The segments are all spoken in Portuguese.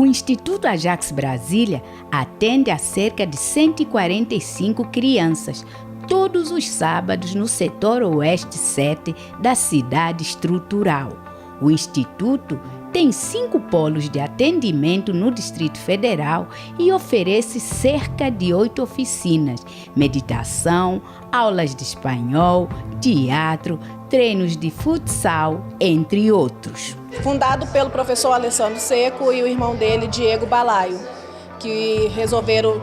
O Instituto Ajax Brasília atende a cerca de 145 crianças, todos os sábados no setor Oeste 7 da cidade estrutural. O Instituto tem 5 polos de atendimento no Distrito Federal e oferece cerca de 8 oficinas, meditação, aulas de espanhol, teatro, treinos de futsal, entre outros. Fundado pelo professor Alessandro Seco e o irmão dele, Diego Balaio, que resolveram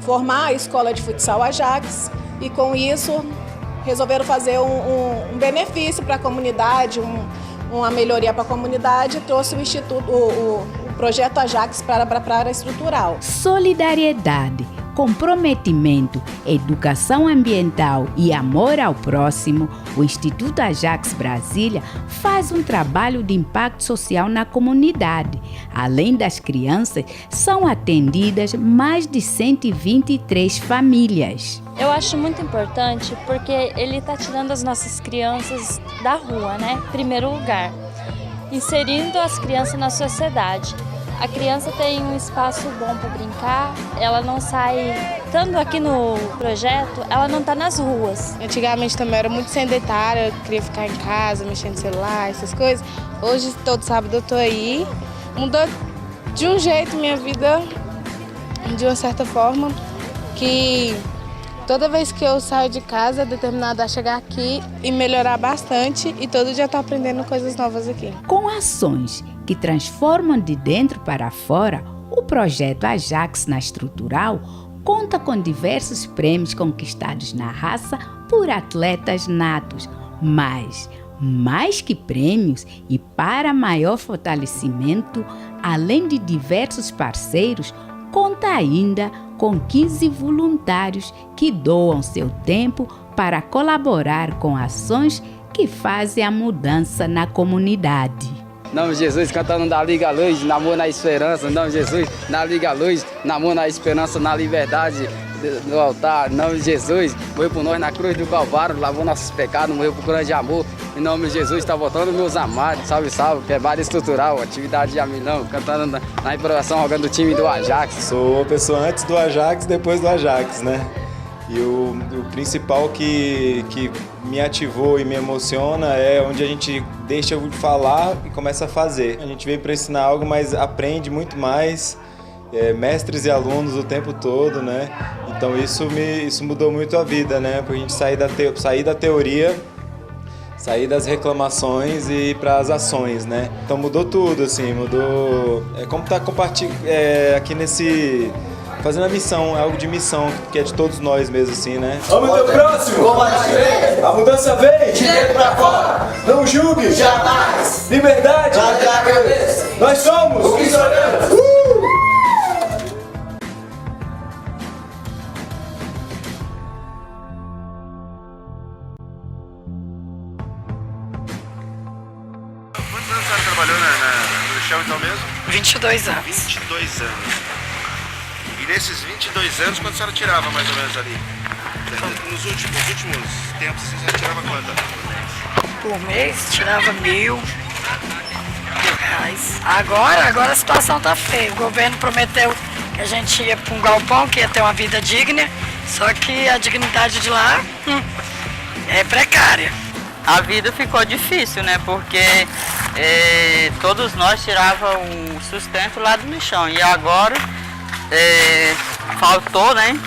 formar a escola de futsal Ajax e com isso resolveram fazer um benefício para a comunidade, uma melhoria para a comunidade, trouxe o Instituto, o projeto Ajax para a área estrutural. Solidariedade, comprometimento, educação ambiental e amor ao próximo, o Instituto Ajax Brasília faz um trabalho de impacto social na comunidade. Além das crianças, são atendidas mais de 123 famílias. Eu acho muito importante porque ele está tirando as nossas crianças da rua, né? Em primeiro lugar, inserindo as crianças na sociedade. A criança tem um espaço bom para brincar, ela não sai, estando aqui no projeto, ela não está nas ruas. Antigamente também era muito sedentária, eu queria ficar em casa, mexendo no celular, essas coisas. Hoje, todo sábado eu tô aí, mudou de um jeito minha vida, de uma certa forma, que toda vez que eu saio de casa, é determinada a chegar aqui e melhorar bastante, e todo dia eu tô aprendendo coisas novas aqui. Com ações que transformam de dentro para fora, o projeto Ajax na Estrutural conta com diversos prêmios conquistados na raça por atletas natos, mas mais que prêmios e para maior fortalecimento, além de diversos parceiros, conta ainda com 15 voluntários que doam seu tempo para colaborar com ações que fazem a mudança na comunidade. Em nome de Jesus, cantando da Liga Luz, na amor, na esperança. Em nome de Jesus, na Liga Luz, na amor, na esperança, na liberdade do altar. Em nome de Jesus, morreu por nós na cruz do Calvário, lavou nossos pecados, morreu por grande amor. Em nome de Jesus, está voltando meus amados. Salve, salve, quebrada estrutural, atividade de Amilão, cantando na empolgação, rogando o time do Ajax. Sou pessoa antes do Ajax, depois do Ajax, né? E o principal que me ativou e me emociona é onde a gente deixa de falar e começa a fazer. A gente veio para ensinar algo, mas aprende muito mais, mestres e alunos o tempo todo, né? Então isso mudou muito a vida, né? Para a gente sair da teoria, sair das reclamações e ir para as ações, né? Então mudou tudo, assim, mudou. É como tá aqui nesse. Fazendo a missão, é algo de missão, que é de todos nós mesmo, assim, né? Ame o teu próximo, a mudança vem, de dentro pra fora, não julgue, jamais, liberdade, na cabeça, nós somos o que sonhamos. Quantos anos você trabalhou no chão então mesmo? 22 anos. 22 anos. E nesses 22 anos, quanto a senhora tirava mais ou menos ali? Nos últimos tempos, a senhora tirava quanto? Por mês, tirava R$ 1.000. Agora a situação tá feia. O governo prometeu que a gente ia para um galpão, que ia ter uma vida digna, só que a dignidade de lá é precária. A vida ficou difícil, né? Porque todos nós tirávamos o sustento lá do lixão e agora faltou, né?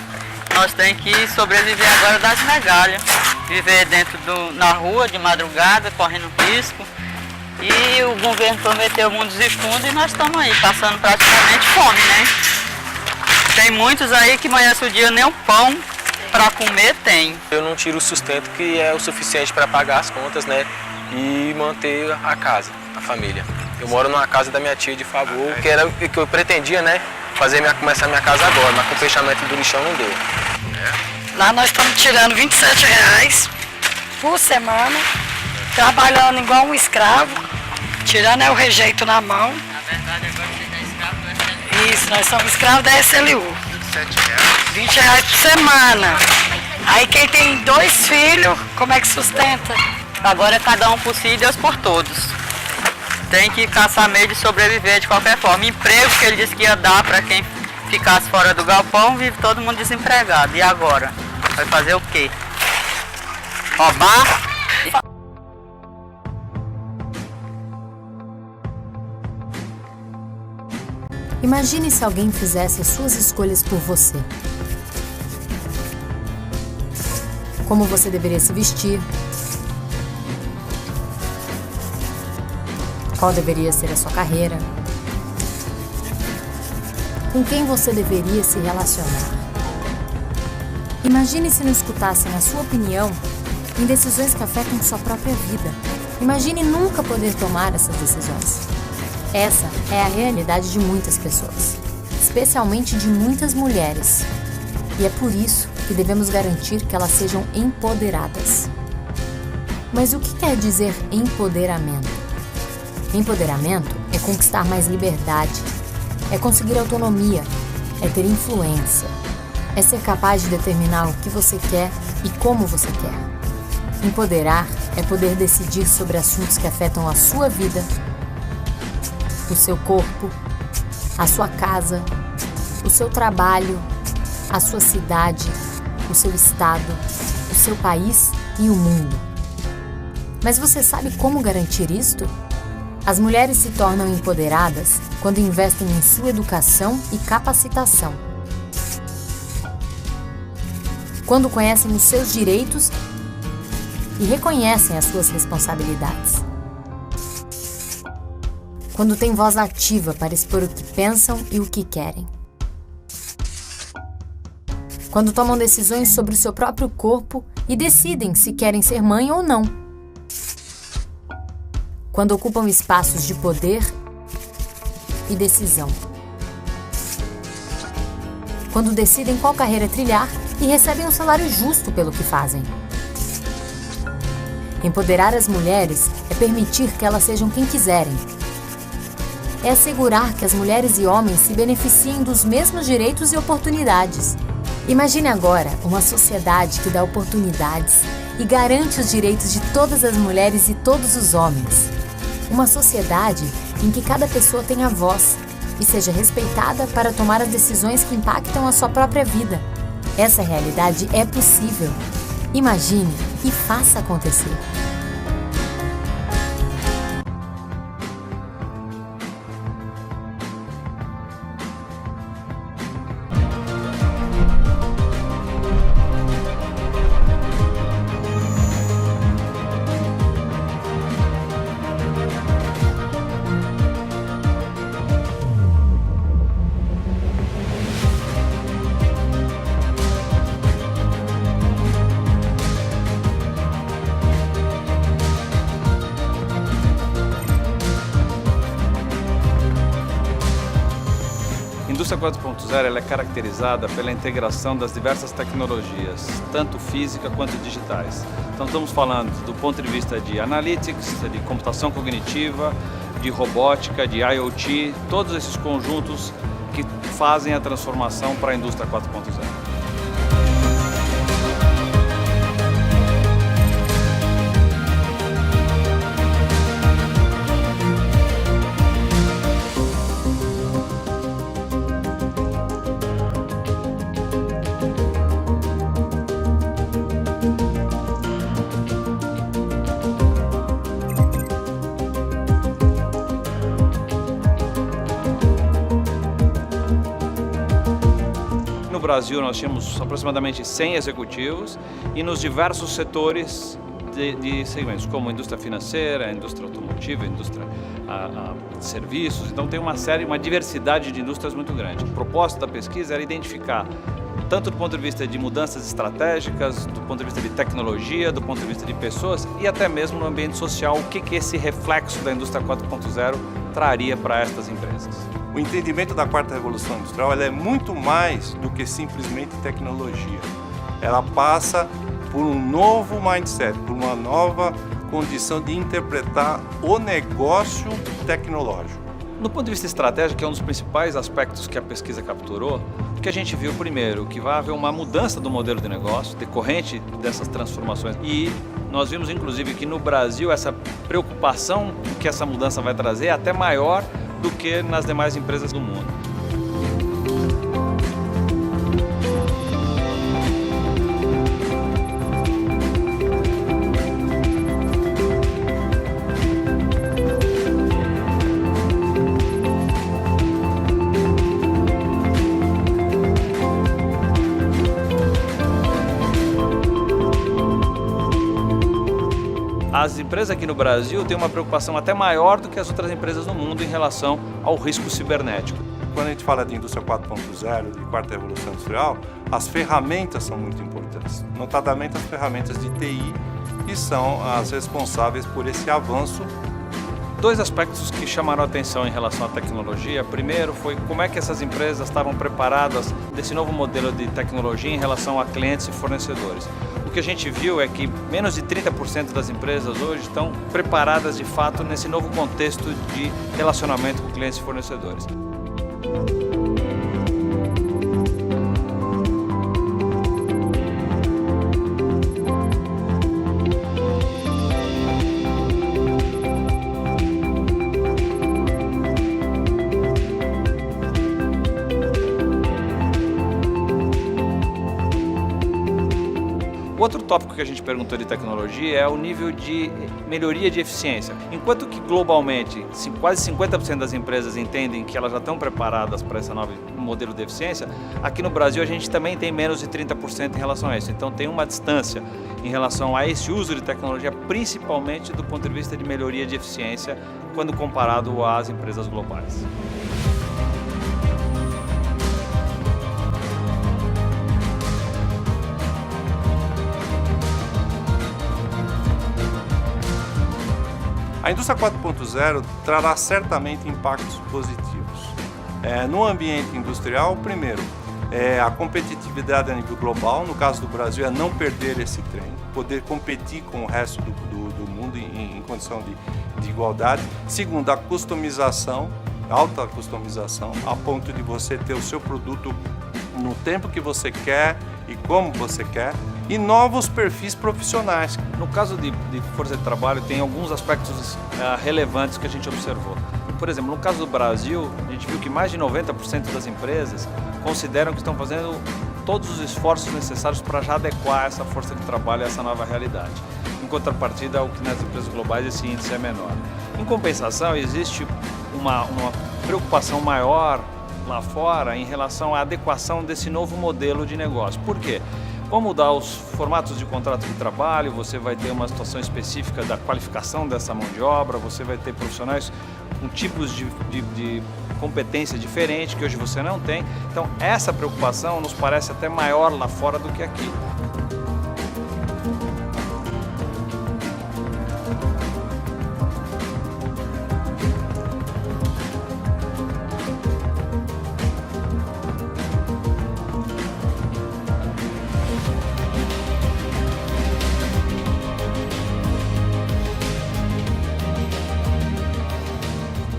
Nós temos que sobreviver agora das migalhas, viver na rua de madrugada, correndo risco. E o governo prometeu mundos e fundos e nós estamos aí, passando praticamente fome, né? Tem muitos aí que amanhece o dia nem um pão para comer tem. Eu não tiro o sustento que é o suficiente para pagar as contas, né? E manter a casa, a família. Eu moro numa casa da minha tia de favor, que era o que eu pretendia, né? Começar minha casa agora, mas com o fechamento do lixão não deu. Lá nós estamos tirando R$ 27 por semana, trabalhando igual um escravo, tirando o rejeito na mão. Na verdade agora você é escravo do SLU. Isso, nós somos escravos da SLU. R$ 20 por semana. Aí quem tem 2 filhos, como é que sustenta? Agora é cada um por si e Deus por todos. tem que caçar meio de sobreviver de qualquer forma. Emprego que ele disse que ia dar para quem ficasse fora do galpão, vive todo mundo desempregado. E agora? Vai fazer o quê? Roubar? Imagine se alguém fizesse as suas escolhas por você. Como você deveria se vestir, qual deveria ser a sua carreira, com quem você deveria se relacionar. Imagine se não escutassem a sua opinião em decisões que afetam sua própria vida. Imagine nunca poder tomar essas decisões. Essa é a realidade de muitas pessoas, especialmente de muitas mulheres. E é por isso que devemos garantir que elas sejam empoderadas. Mas o que quer dizer empoderamento? Empoderamento é conquistar mais liberdade, é conseguir autonomia, é ter influência, é ser capaz de determinar o que você quer e como você quer. Empoderar é poder decidir sobre assuntos que afetam a sua vida, o seu corpo, a sua casa, o seu trabalho, a sua cidade, o seu estado, o seu país e o mundo. Mas você sabe como garantir isto? As mulheres se tornam empoderadas quando investem em sua educação e capacitação. Quando conhecem os seus direitos e reconhecem as suas responsabilidades. Quando têm voz ativa para expor o que pensam e o que querem. Quando tomam decisões sobre o seu próprio corpo e decidem se querem ser mãe ou não. Quando ocupam espaços de poder e decisão. Quando decidem qual carreira trilhar e recebem um salário justo pelo que fazem. Empoderar as mulheres é permitir que elas sejam quem quiserem. É assegurar que as mulheres e homens se beneficiem dos mesmos direitos e oportunidades. Imagine agora uma sociedade que dá oportunidades e garante os direitos de todas as mulheres e todos os homens. Uma sociedade em que cada pessoa tenha voz e seja respeitada para tomar as decisões que impactam a sua própria vida. Essa realidade é possível. Imagine e faça acontecer. A indústria 4.0 ela é caracterizada pela integração das diversas tecnologias, tanto física quanto digitais. Então estamos falando do ponto de vista de analytics, de computação cognitiva, de robótica, de IoT, todos esses conjuntos que fazem a transformação para a indústria 4.0. No Brasil nós tínhamos aproximadamente 100 executivos e nos diversos setores de segmentos, como indústria financeira, indústria automotiva, indústria de serviços. Então tem uma diversidade de indústrias muito grande. O propósito da pesquisa era identificar, tanto do ponto de vista de mudanças estratégicas, do ponto de vista de tecnologia, do ponto de vista de pessoas e até mesmo no ambiente social, o que esse reflexo da indústria 4.0 traria para estas empresas. O entendimento da quarta revolução industrial ela é muito mais do que simplesmente tecnologia. Ela passa por um novo mindset, por uma nova condição de interpretar o negócio tecnológico. Do ponto de vista estratégico, que é um dos principais aspectos que a pesquisa capturou, que a gente viu primeiro, que vai haver uma mudança do modelo de negócio decorrente dessas transformações. E nós vimos inclusive que no Brasil essa preocupação que essa mudança vai trazer é até maior do que nas demais empresas do mundo. As empresas aqui no Brasil têm uma preocupação até maior do que as outras empresas no mundo em relação ao risco cibernético. Quando a gente fala de indústria 4.0, de quarta revolução industrial, as ferramentas são muito importantes, notadamente as ferramentas de TI, que são as responsáveis por esse avanço. Dois aspectos que chamaram a atenção em relação à tecnologia. Primeiro foi como é que essas empresas estavam preparadas desse novo modelo de tecnologia em relação a clientes e fornecedores. O que a gente viu é que menos de 30% das empresas hoje estão preparadas de fato nesse novo contexto de relacionamento com clientes e fornecedores. Outro tópico que a gente perguntou de tecnologia é o nível de melhoria de eficiência. Enquanto que globalmente quase 50% das empresas entendem que elas já estão preparadas para esse novo modelo de eficiência, aqui no Brasil a gente também tem menos de 30% em relação a isso. Então tem uma distância em relação a esse uso de tecnologia, principalmente do ponto de vista de melhoria de eficiência, quando comparado às empresas globais. A indústria 4.0 trará certamente impactos positivos. No ambiente industrial, primeiro, a competitividade a nível global, no caso do Brasil, é não perder esse trem, poder competir com o resto do mundo em condição de igualdade. Segundo, a customização, alta customização, a ponto de você ter o seu produto no tempo que você quer e como você quer. E novos perfis profissionais. No caso de força de trabalho, tem alguns aspectos relevantes que a gente observou. Por exemplo, no caso do Brasil, a gente viu que mais de 90% das empresas consideram que estão fazendo todos os esforços necessários para já adequar essa força de trabalho a essa nova realidade. Em contrapartida, o que nas empresas globais esse índice é menor. Em compensação, existe uma preocupação maior lá fora em relação à adequação desse novo modelo de negócio. Por quê? Vão mudar os formatos de contrato de trabalho, você vai ter uma situação específica da qualificação dessa mão de obra, você vai ter profissionais com tipos de competência diferentes que hoje você não tem. Então essa preocupação nos parece até maior lá fora do que aqui.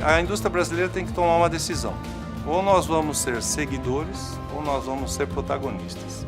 A indústria brasileira tem que tomar uma decisão. Ou nós vamos ser seguidores, ou nós vamos ser protagonistas.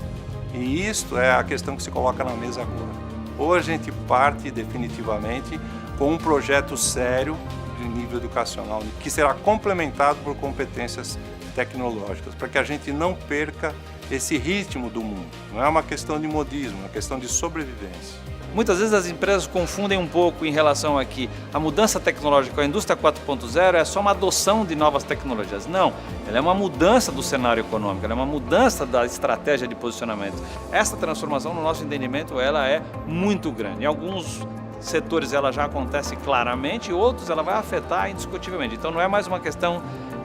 E isto é a questão que se coloca na mesa agora. Ou a gente parte definitivamente com um projeto sério de nível educacional, que será complementado por competências tecnológicas, para que a gente não perca esse ritmo do mundo. Não é uma questão de modismo, é uma questão de sobrevivência. Muitas vezes as empresas confundem um pouco em relação a que a mudança tecnológica, a indústria 4.0 é só uma adoção de novas tecnologias. Não, ela é uma mudança do cenário econômico, ela é uma mudança da estratégia de posicionamento. Essa transformação, no nosso entendimento, ela é muito grande. Em alguns setores ela já acontece claramente, outros ela vai afetar indiscutivelmente. Então não é mais uma questão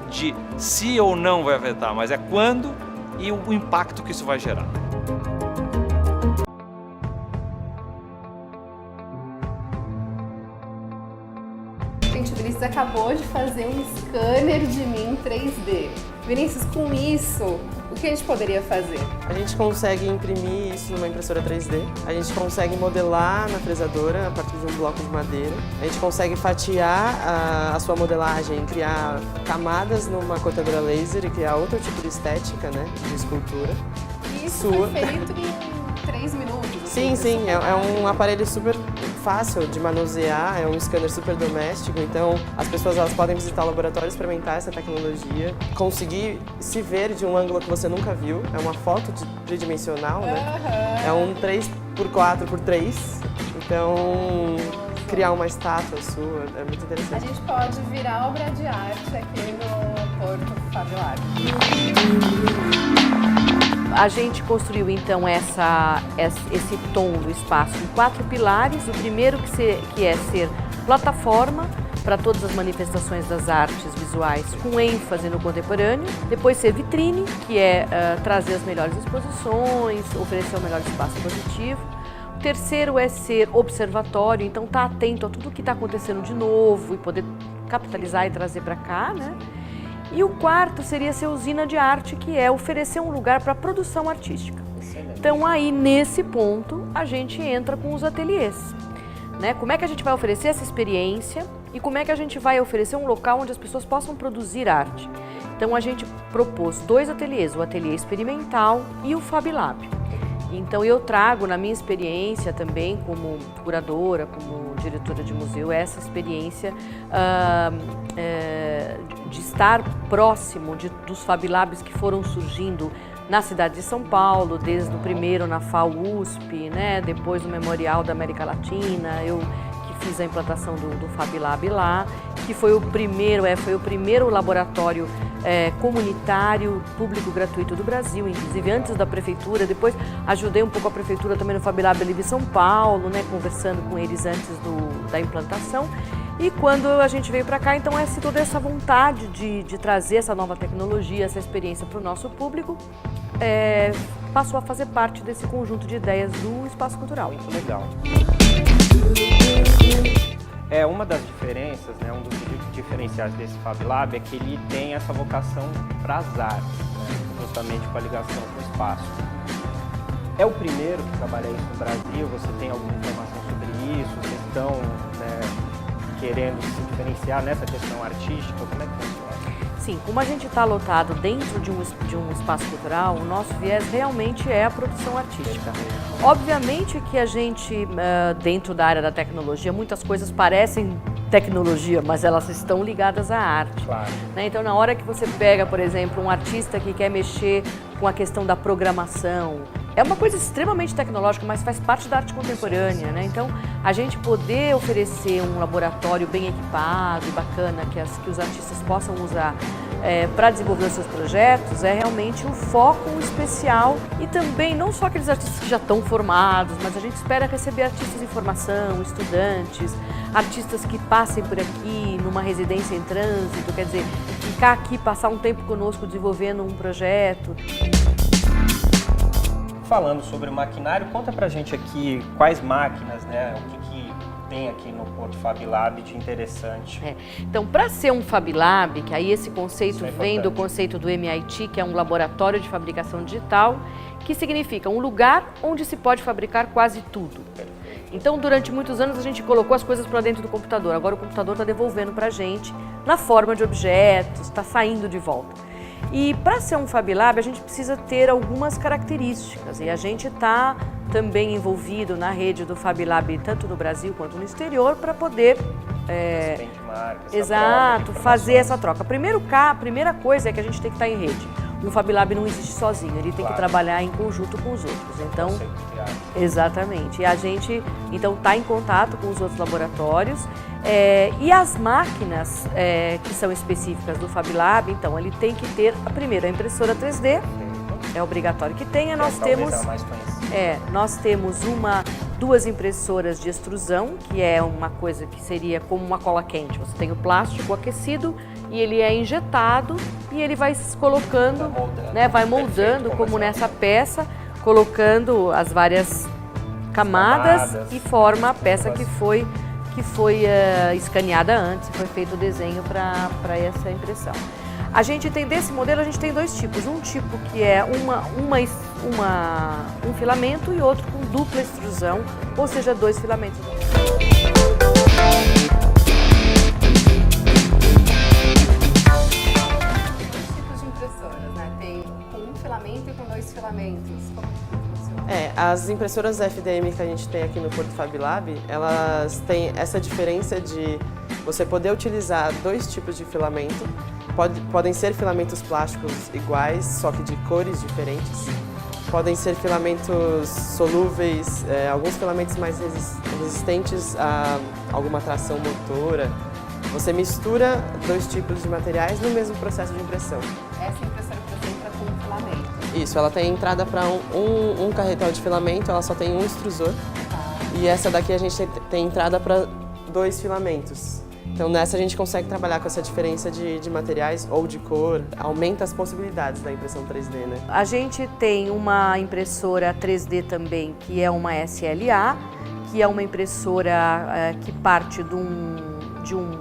de se ou não vai afetar, mas é quando e o impacto que isso vai gerar. Gente, o Vinícius acabou de fazer um scanner de mim 3D. Vinícius, com isso, o que a gente poderia fazer? A gente consegue imprimir isso numa impressora 3D, a gente consegue modelar na fresadora a partir de um bloco de madeira, a gente consegue fatiar a sua modelagem, criar camadas numa cortadora laser e criar outro tipo de estética, né, de escultura. E isso foi feito em 3 minutos? Sim, sim, é um aparelho super fácil de manusear, é um scanner super doméstico, então as pessoas elas podem visitar o laboratório, experimentar essa tecnologia, conseguir se ver de um ângulo que você nunca viu, é uma foto tridimensional, né? É um 3x4x3, então criar uma estátua sua é muito interessante. A gente pode virar obra de arte aqui no Porto FabLab. A gente construiu então esse tom do espaço em 4 pilares. O primeiro que é ser plataforma para todas as manifestações das artes visuais com ênfase no contemporâneo. Depois ser vitrine, que é trazer as melhores exposições, oferecer o melhor espaço positivo. O terceiro é ser observatório, então estar atento a tudo que está acontecendo de novo e poder capitalizar e trazer para cá, né? E o quarto seria ser usina de arte, que é oferecer um lugar para produção artística. Excelente. Então aí, nesse ponto, a gente entra com os ateliês. Né? Como é que a gente vai oferecer essa experiência e como é que a gente vai oferecer um local onde as pessoas possam produzir arte. Então a gente propôs 2 ateliês, o ateliê experimental e o FabLab. Então eu trago na minha experiência também como curadora, como diretora de museu, essa experiência de estar próximo dos FabLabs que foram surgindo na cidade de São Paulo, desde o primeiro na FAU-USP, né? Depois no Memorial da América Latina, eu que fiz a implantação do FabLab lá, que foi o primeiro laboratório comunitário, público gratuito do Brasil, inclusive antes da prefeitura. Depois ajudei um pouco a prefeitura também no FabLab ali de São Paulo, né, conversando com eles antes da implantação. E quando a gente veio para cá, então toda essa vontade de trazer essa nova tecnologia, essa experiência para o nosso público, passou a fazer parte desse conjunto de ideias do Espaço Cultural. Muito legal. Uma das diferenças, né, um dos diferenciais desse FabLab é que ele tem essa vocação para as artes, né, justamente com a ligação com o espaço. É o primeiro que trabalha isso no Brasil? Você tem alguma informação sobre isso? Vocês estão, né, querendo se diferenciar nessa questão artística? Como é que funciona? Sim, como a gente está lotado dentro de um espaço cultural, o nosso viés realmente é a produção artística. Obviamente que a gente, dentro da área da tecnologia, muitas coisas parecem tecnologia, mas elas estão ligadas à arte. Claro. Né? Então, na hora que você pega, por exemplo, um artista que quer mexer com a questão da programação, é uma coisa extremamente tecnológica, mas faz parte da arte contemporânea, né? Então, a gente poder oferecer um laboratório bem equipado e bacana que os artistas possam usar para desenvolver os seus projetos é realmente um foco especial. E também, não só aqueles artistas que já estão formados, mas a gente espera receber artistas em formação, estudantes, artistas que passem por aqui numa residência em trânsito, quer dizer, ficar aqui, passar um tempo conosco desenvolvendo um projeto. Falando sobre o maquinário, conta pra gente aqui quais máquinas, né, o que tem aqui no Porto FabLab de interessante. Então, para ser um FabLab, que aí esse conceito vem do conceito do MIT, que é um laboratório de fabricação digital, que significa um lugar onde se pode fabricar quase tudo. Então, durante muitos anos a gente colocou as coisas para dentro do computador, agora o computador está devolvendo para a gente na forma de objetos, está saindo de volta. E para ser um FabLab, a gente precisa ter algumas características, e a gente está também envolvido na rede do FabLab, tanto no Brasil quanto no exterior, para poder fazer essa troca. A primeira coisa é que a gente tem que estar em rede. Um FabLab não existe sozinho, ele tem que trabalhar em conjunto com os outros. Então, exatamente. E a gente então está em contato com os outros laboratórios. E as máquinas que são específicas do FabLab, então ele tem que ter a impressora 3D, é obrigatório que tenha. Nós temos 2 impressoras de extrusão, que é uma coisa que seria como uma cola quente. Você tem o plástico aquecido e ele é injetado e ele vai se colocando, vai moldando como nessa peça, colocando as várias camadas e forma a peça que foi escaneada antes, foi feito o desenho para essa impressão. A gente tem desse modelo, a gente tem dois tipos. Um tipo que é um filamento e outro com dupla extrusão, ou seja, 2 filamentos. Tipos de impressoras, né? Tem com um filamento e com 2 filamentos. Como que funciona? As impressoras FDM que a gente tem aqui no Porto FabLab, elas têm essa diferença de você poder utilizar 2 tipos de filamento. Podem ser filamentos plásticos iguais, só que de cores diferentes. Podem ser filamentos solúveis, alguns filamentos mais resistentes a alguma tração motora. Você mistura 2 tipos de materiais no mesmo processo de impressão. Essa impressora que você entra com um filamento. Isso, ela tem entrada para um carretel de filamento, ela só tem um extrusor. E essa daqui a gente tem entrada para 2 filamentos. Então nessa a gente consegue trabalhar com essa diferença de materiais ou de cor, aumenta as possibilidades da impressão 3D, né? A gente tem uma impressora 3D também, que é uma SLA, que é uma impressora que parte de um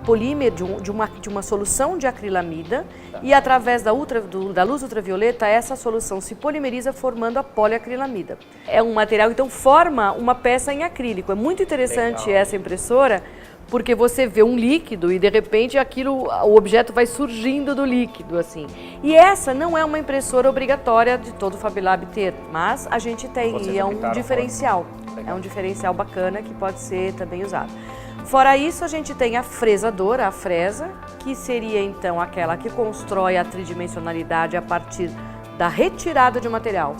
polímero, de uma solução de acrilamida, e através da luz ultravioleta essa solução se polimeriza formando a poliacrilamida. É um material, então forma uma peça em acrílico. É muito interessante essa impressora, porque você vê um líquido e de repente o objeto vai surgindo do líquido, assim. E essa não é uma impressora obrigatória de todo o FabLab ter, mas a gente tem, e é um diferencial. É um diferencial bacana que pode ser também usado. Fora isso, a gente tem a fresadora, a fresa, que seria então aquela que constrói a tridimensionalidade a partir da retirada de um material.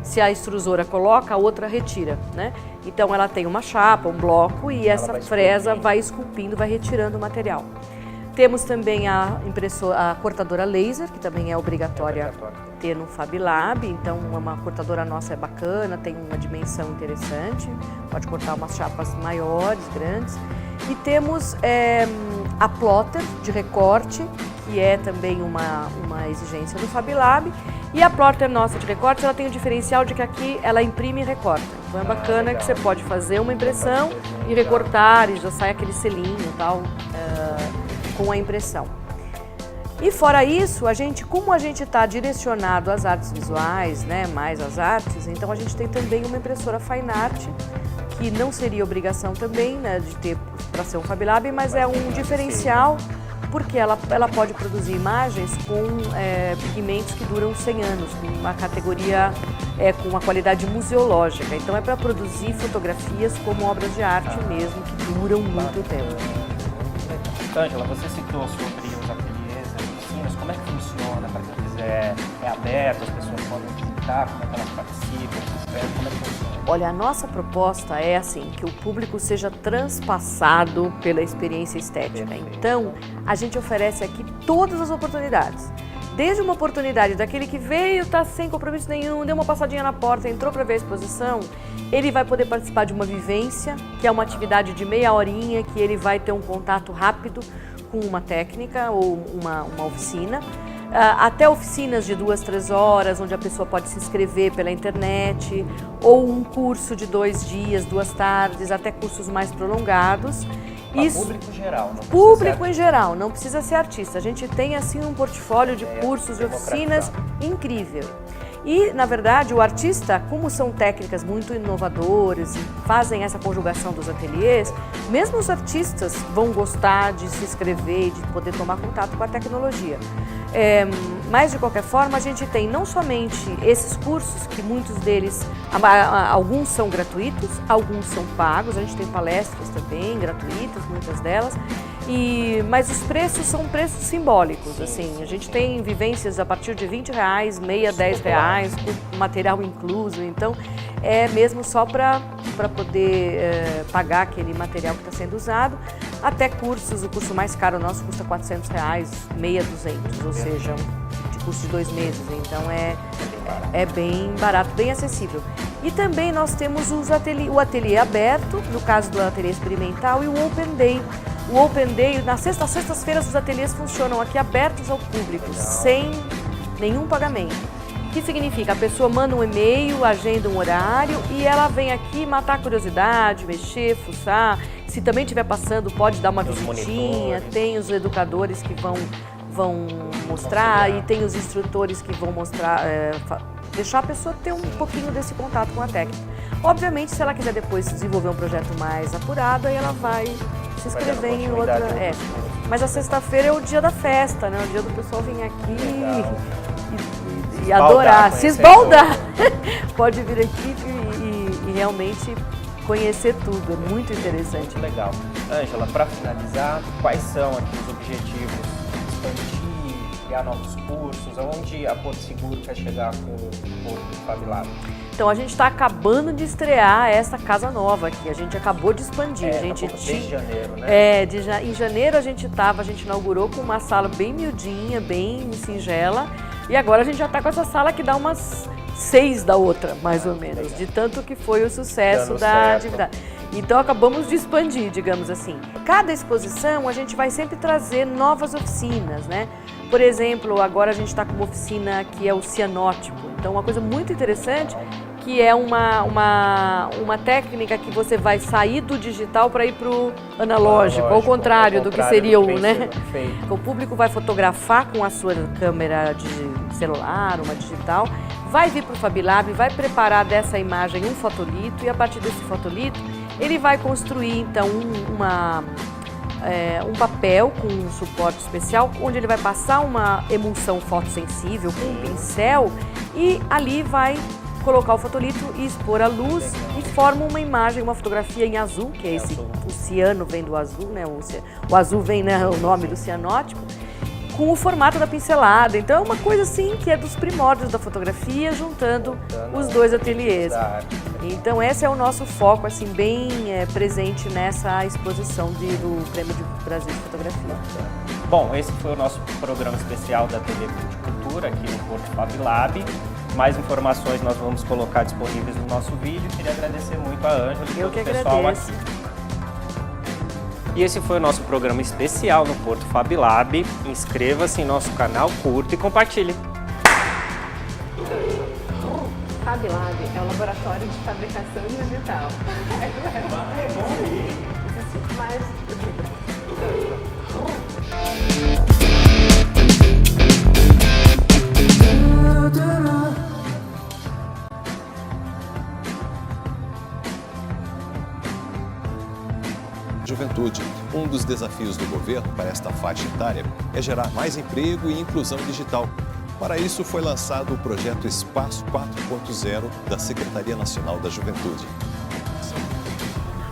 Se a extrusora coloca, a outra retira, né? Então ela tem uma chapa, um bloco, e essa fresa vai esculpindo, vai retirando o material. Temos também a cortadora laser, que também é obrigatória ter no FabLab. Então uma cortadora nossa é bacana, tem uma dimensão interessante, pode cortar umas chapas maiores, grandes. E temos a plotter de recorte, que é também uma exigência do FabLab. E a plotter nossa de recorte, ela tem o diferencial de que aqui ela imprime e recorta. Então é bacana que você pode fazer uma impressão e recortar, e já sai aquele selinho e tal, com a impressão. E fora isso, como a gente está direcionado às artes visuais, né, mais às artes, então a gente tem também uma impressora Fine Art, que não seria obrigação também, né, de ter para ser um FabLab, mas é um diferencial, porque ela pode produzir imagens com pigmentos que duram 100 anos, com uma categoria, com uma qualidade museológica. Então é para produzir fotografias como obras de arte mesmo, que duram muito tempo. Ângela, você citou sobre os ateliês, as oficinas, como é que funciona para quem quiser? É aberto, as pessoas podem visitar, como é que elas participam, como é que funciona? Olha, a nossa proposta é assim, que o público seja transpassado pela experiência estética. Então, a gente oferece aqui todas as oportunidades. Desde uma oportunidade daquele que veio, está sem compromisso nenhum, deu uma passadinha na porta, entrou para ver a exposição, ele vai poder participar de uma vivência, que é uma atividade de meia horinha, que ele vai ter um contato rápido com uma técnica ou uma oficina. Até oficinas de 2, 3 horas, onde a pessoa pode se inscrever pela internet, ou um curso de 2 dias, 2 tardes, até cursos mais prolongados. Isso, público geral, não público em geral, não precisa ser artista. A gente tem assim um portfólio de cursos e oficinas incrível. E, na verdade, o artista, como são técnicas muito inovadoras e fazem essa conjugação dos ateliês, mesmo os artistas vão gostar de se inscrever e de poder tomar contato com a tecnologia. Mas, de qualquer forma, a gente tem não somente esses cursos, que muitos deles, alguns são gratuitos, alguns são pagos, a gente tem palestras também gratuitas, muitas delas, mas os preços são preços simbólicos, assim, a gente tem vivências a partir de R$20, meia, R$10, com material incluso, então é mesmo só para poder pagar aquele material que está sendo usado, até cursos, o curso mais caro nosso custa R$400, meia, R$200, ou seja, de curso de 2 meses, então é bem barato, bem acessível. E também nós temos o ateliê aberto, no caso do ateliê experimental, e o Open Day. O Open Day, nas sextas-feiras os ateliês funcionam aqui abertos ao público, sem nenhum pagamento. O que significa? A pessoa manda um e-mail, agenda um horário e ela vem aqui matar a curiosidade, mexer, fuçar. Se também estiver passando, pode dar uma visitinha, tem os educadores que vão vão mostrar e tem os instrutores que vão mostrar, deixar a pessoa ter um pouquinho desse contato com a técnica. Obviamente, se ela quiser depois desenvolver um projeto mais apurado, aí ela vai se inscrever em outra. Mas a sexta-feira é o dia da festa, né? O dia do pessoal vir aqui e adorar, se esbaldar. Pode vir aqui e realmente conhecer tudo, é muito interessante. Muito legal. Ângela, para finalizar, quais são aqui os objetivos? Expandir, criar novos cursos? Aonde a Porto Seguro quer chegar com o Porto FabLab? Então, a gente está acabando de estrear essa casa nova aqui, a gente acabou de expandir. Desde janeiro, né? Em janeiro a gente inaugurou com uma sala bem miudinha, bem singela, e agora a gente já está com essa sala que dá umas 6 da outra, mais ou menos, de tanto que foi o sucesso da atividade. Então, acabamos de expandir, digamos assim. Cada exposição, a gente vai sempre trazer novas oficinas, né? Por exemplo, agora a gente está com uma oficina que é o cianótipo. Então, uma coisa muito interessante, que é uma técnica que você vai sair do digital para ir para o analógico, ao contrário do que seria o, né? O público vai fotografar com a sua câmera de celular, uma digital, vai vir para o FabLab, vai preparar dessa imagem um fotolito e a partir desse fotolito ele vai construir então um papel com um suporte especial onde ele vai passar uma emulsão fotossensível com um pincel e ali vai colocar o fotolito e expor a luz e forma uma imagem, uma fotografia em azul, que é esse, o ciano vem do azul, né? O azul vem, né, o nome do cianótipo, com o formato da pincelada. Então é uma coisa assim que é dos primórdios da fotografia, juntando os dois ateliês. Então esse é o nosso foco, assim, bem presente nessa exposição do Prêmio de Brasil de Fotografia. Bom, esse foi o nosso programa especial da TV Cultura aqui no Porto FabLab. Mais informações nós vamos colocar disponíveis no nosso vídeo. Queria agradecer muito a Ângela e todo o pessoal aqui. E esse foi o nosso programa especial no Porto FabLab. Inscreva-se em nosso canal, curta e compartilhe. FabLab é um laboratório de fabricação de metal. Juventude. Um dos desafios do governo para esta faixa etária é gerar mais emprego e inclusão digital. Para isso, foi lançado o projeto Espaço 4.0 da Secretaria Nacional da Juventude.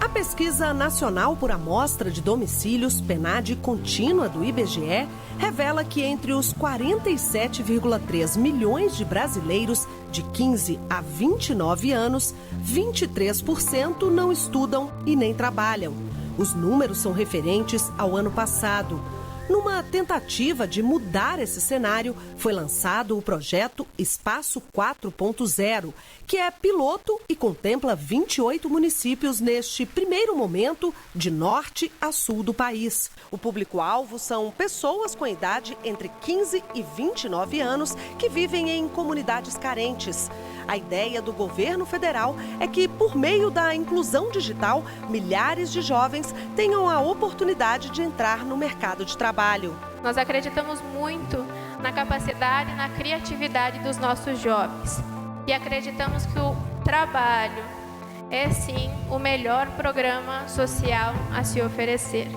A Pesquisa Nacional por Amostra de Domicílios, PNAD contínua do IBGE, revela que entre os 47,3 milhões de brasileiros de 15 a 29 anos, 23% não estudam e nem trabalham. Os números são referentes ao ano passado. Numa tentativa de mudar esse cenário, foi lançado o projeto Espaço 4.0, que é piloto e contempla 28 municípios neste primeiro momento, de norte a sul do país. O público-alvo são pessoas com idade entre 15 e 29 anos que vivem em comunidades carentes. A ideia do governo federal é que, por meio da inclusão digital, milhares de jovens tenham a oportunidade de entrar no mercado de trabalho. Nós acreditamos muito na capacidade e na criatividade dos nossos jovens. E acreditamos que o trabalho é, sim, o melhor programa social a se oferecer.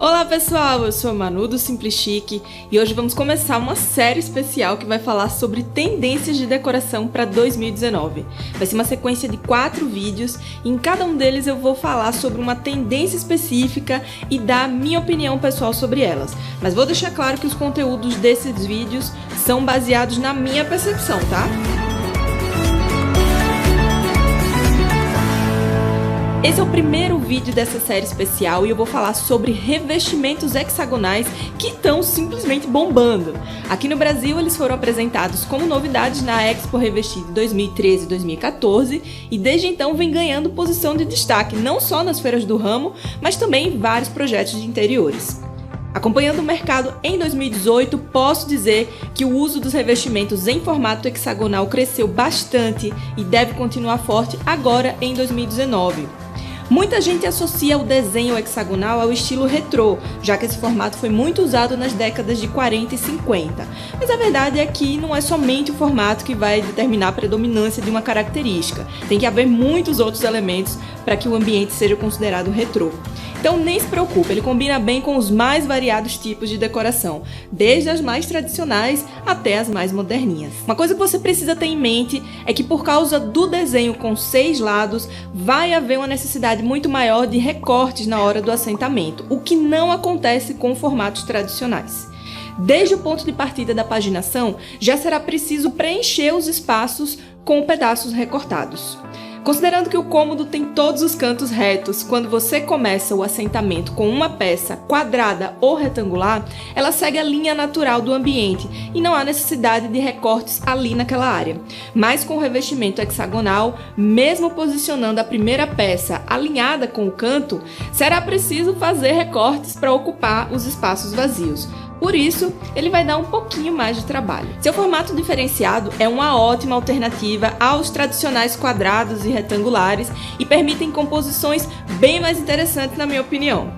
Olá pessoal, eu sou a Manu do Simples Chique e hoje vamos começar uma série especial que vai falar sobre tendências de decoração para 2019. Vai ser uma sequência de 4 vídeos e em cada um deles eu vou falar sobre uma tendência específica e dar minha opinião pessoal sobre elas. Mas vou deixar claro que os conteúdos desses vídeos são baseados na minha percepção, tá? Esse é o primeiro vídeo dessa série especial e eu vou falar sobre revestimentos hexagonais que estão simplesmente bombando. Aqui no Brasil eles foram apresentados como novidades na Expo Revestido 2013 e 2014 e desde então vem ganhando posição de destaque não só nas feiras do ramo, mas também em vários projetos de interiores. Acompanhando o mercado em 2018, posso dizer que o uso dos revestimentos em formato hexagonal cresceu bastante e deve continuar forte agora em 2019. Muita gente associa o desenho hexagonal ao estilo retrô, já que esse formato foi muito usado nas décadas de 40 e 50. Mas a verdade é que não é somente o formato que vai determinar a predominância de uma característica. Tem que haver muitos outros elementos para que o ambiente seja considerado retrô. Então nem se preocupe, ele combina bem com os mais variados tipos de decoração, desde as mais tradicionais até as mais moderninhas. Uma coisa que você precisa ter em mente é que por causa do desenho com 6 lados, vai haver uma necessidade muito maior de recortes na hora do assentamento, o que não acontece com formatos tradicionais. Desde o ponto de partida da paginação, já será preciso preencher os espaços com pedaços recortados. Considerando que o cômodo tem todos os cantos retos, quando você começa o assentamento com uma peça quadrada ou retangular, ela segue a linha natural do ambiente e não há necessidade de recortes ali naquela área. Mas com o revestimento hexagonal, mesmo posicionando a primeira peça alinhada com o canto, será preciso fazer recortes para ocupar os espaços vazios. Por isso, ele vai dar um pouquinho mais de trabalho. Seu formato diferenciado é uma ótima alternativa aos tradicionais quadrados e retangulares e permitem composições bem mais interessantes, na minha opinião.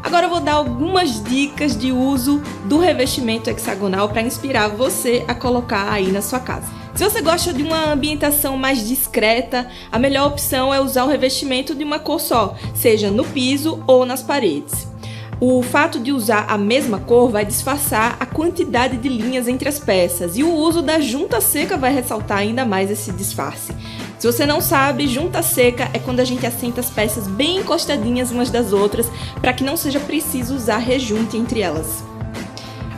Agora eu vou dar algumas dicas de uso do revestimento hexagonal para inspirar você a colocar aí na sua casa. Se você gosta de uma ambientação mais discreta, a melhor opção é usar o revestimento de uma cor só, seja no piso ou nas paredes. O fato de usar a mesma cor vai disfarçar a quantidade de linhas entre as peças e o uso da junta seca vai ressaltar ainda mais esse disfarce. Se você não sabe, junta seca é quando a gente assenta as peças bem encostadinhas umas das outras para que não seja preciso usar rejunte entre elas.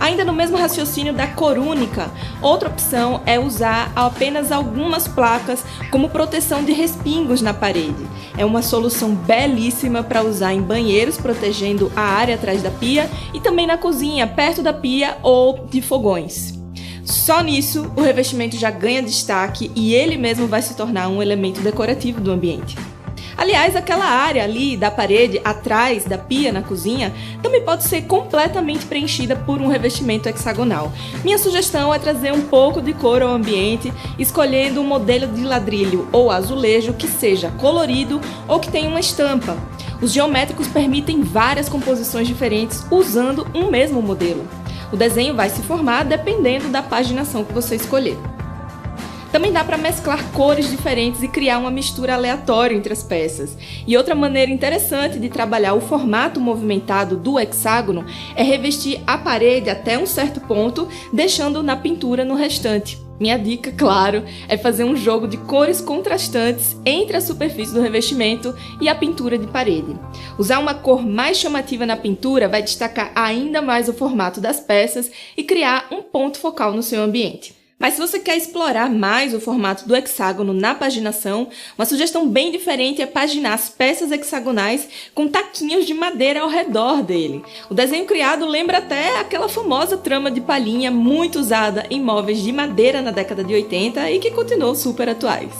Ainda no mesmo raciocínio da cor única, outra opção é usar apenas algumas placas como proteção de respingos na parede. É uma solução belíssima para usar em banheiros, protegendo a área atrás da pia e também na cozinha, perto da pia ou de fogões. Só nisso, o revestimento já ganha destaque e ele mesmo vai se tornar um elemento decorativo do ambiente. Aliás, aquela área ali da parede atrás da pia na cozinha também pode ser completamente preenchida por um revestimento hexagonal. Minha sugestão é trazer um pouco de cor ao ambiente, escolhendo um modelo de ladrilho ou azulejo que seja colorido ou que tenha uma estampa. Os geométricos permitem várias composições diferentes usando um mesmo modelo. O desenho vai se formar dependendo da paginação que você escolher. Também dá para mesclar cores diferentes e criar uma mistura aleatória entre as peças. E outra maneira interessante de trabalhar o formato movimentado do hexágono é revestir a parede até um certo ponto, deixando na pintura no restante. Minha dica, claro, é fazer um jogo de cores contrastantes entre a superfície do revestimento e a pintura de parede. Usar uma cor mais chamativa na pintura vai destacar ainda mais o formato das peças e criar um ponto focal no seu ambiente. Mas se você quer explorar mais o formato do hexágono na paginação, uma sugestão bem diferente é paginar as peças hexagonais com taquinhos de madeira ao redor dele. O desenho criado lembra até aquela famosa trama de palhinha muito usada em móveis de madeira na década de 80 e que continuou super atuais.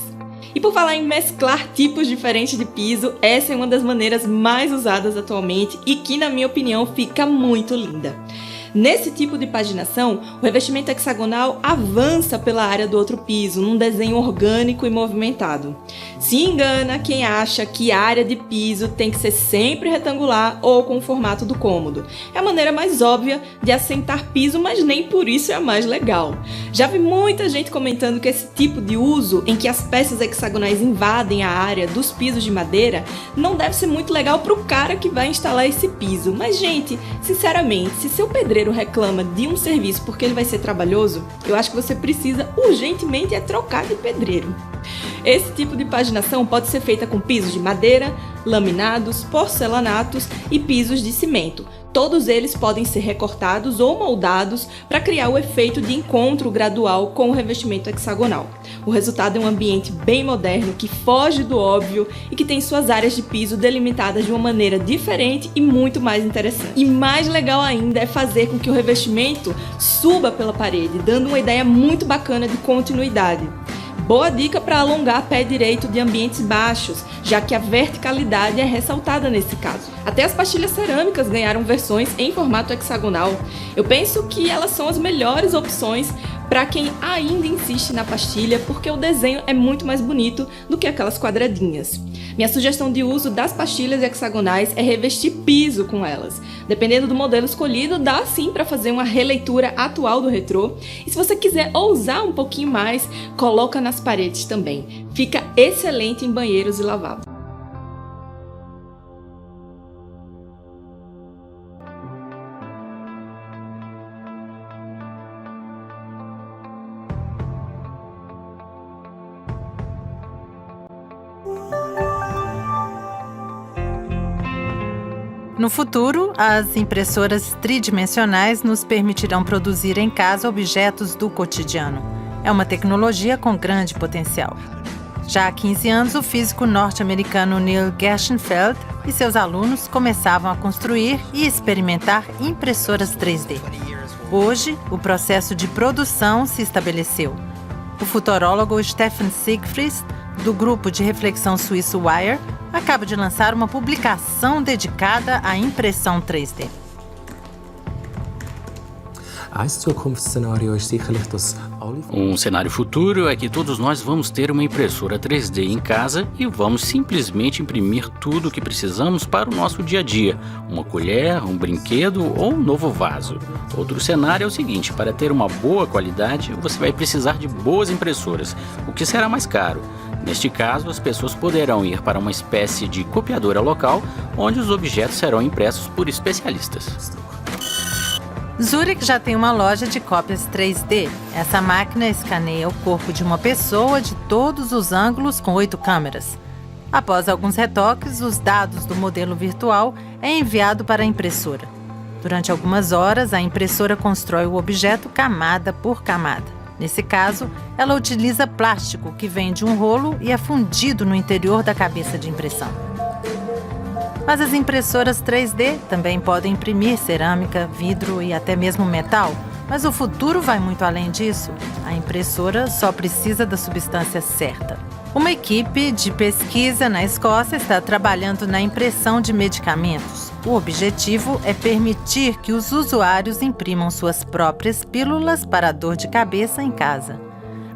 E por falar em mesclar tipos diferentes de piso, essa é uma das maneiras mais usadas atualmente e que, na minha opinião, fica muito linda. Nesse tipo de paginação, o revestimento hexagonal avança pela área do outro piso, num desenho orgânico e movimentado. Se engana quem acha que a área de piso tem que ser sempre retangular ou com o formato do cômodo. É a maneira mais óbvia de assentar piso, mas nem por isso é a mais legal. Já vi muita gente comentando que esse tipo de uso, em que as peças hexagonais invadem a área dos pisos de madeira, não deve ser muito legal para o cara que vai instalar esse piso. Mas, gente, sinceramente, se seu pedreiro reclama de um serviço porque ele vai ser trabalhoso, eu acho que você precisa urgentemente trocar de pedreiro. Esse tipo de paginação pode ser feita com pisos de madeira, laminados, porcelanatos e pisos de cimento. Todos eles podem ser recortados ou moldados para criar o efeito de encontro gradual com o revestimento hexagonal. O resultado é um ambiente bem moderno que foge do óbvio e que tem suas áreas de piso delimitadas de uma maneira diferente e muito mais interessante. E mais legal ainda é fazer com que o revestimento suba pela parede, dando uma ideia muito bacana de continuidade. Boa dica para alongar pé direito de ambientes baixos, já que a verticalidade é ressaltada nesse caso. Até as pastilhas cerâmicas ganharam versões em formato hexagonal. Eu penso que elas são as melhores opções para quem ainda insiste na pastilha, porque o desenho é muito mais bonito do que aquelas quadradinhas. Minha sugestão de uso das pastilhas hexagonais é revestir piso com elas. Dependendo do modelo escolhido, dá sim para fazer uma releitura atual do retrô. E se você quiser ousar um pouquinho mais, coloca nas paredes também. Fica excelente em banheiros e lavabos. No futuro, as impressoras tridimensionais nos permitirão produzir em casa objetos do cotidiano. É uma tecnologia com grande potencial. Já há 15 anos, o físico norte-americano Neil Gershenfeld e seus alunos começavam a construir e experimentar impressoras 3D. Hoje, o processo de produção se estabeleceu. O futurólogo Stefan Siegfried, do grupo de reflexão suíço Wire, acaba de lançar uma publicação dedicada à impressão 3D. Um cenário futuro é que todos nós vamos ter uma impressora 3D em casa e vamos simplesmente imprimir tudo o que precisamos para o nosso dia a dia. Uma colher, um brinquedo ou um novo vaso. Outro cenário é o seguinte: para ter uma boa qualidade, você vai precisar de boas impressoras, o que será mais caro. Neste caso, as pessoas poderão ir para uma espécie de copiadora local, onde os objetos serão impressos por especialistas. Zurich já tem uma loja de cópias 3D. Essa máquina escaneia o corpo de uma pessoa de todos os ângulos com 8 câmeras. Após alguns retoques, os dados do modelo virtual é enviado para a impressora. Durante algumas horas, a impressora constrói o objeto camada por camada. Nesse caso, ela utiliza plástico que vem de um rolo e é fundido no interior da cabeça de impressão. Mas as impressoras 3D também podem imprimir cerâmica, vidro e até mesmo metal. Mas o futuro vai muito além disso. A impressora só precisa da substância certa. Uma equipe de pesquisa na Escócia está trabalhando na impressão de medicamentos. O objetivo é permitir que os usuários imprimam suas próprias pílulas para a dor de cabeça em casa.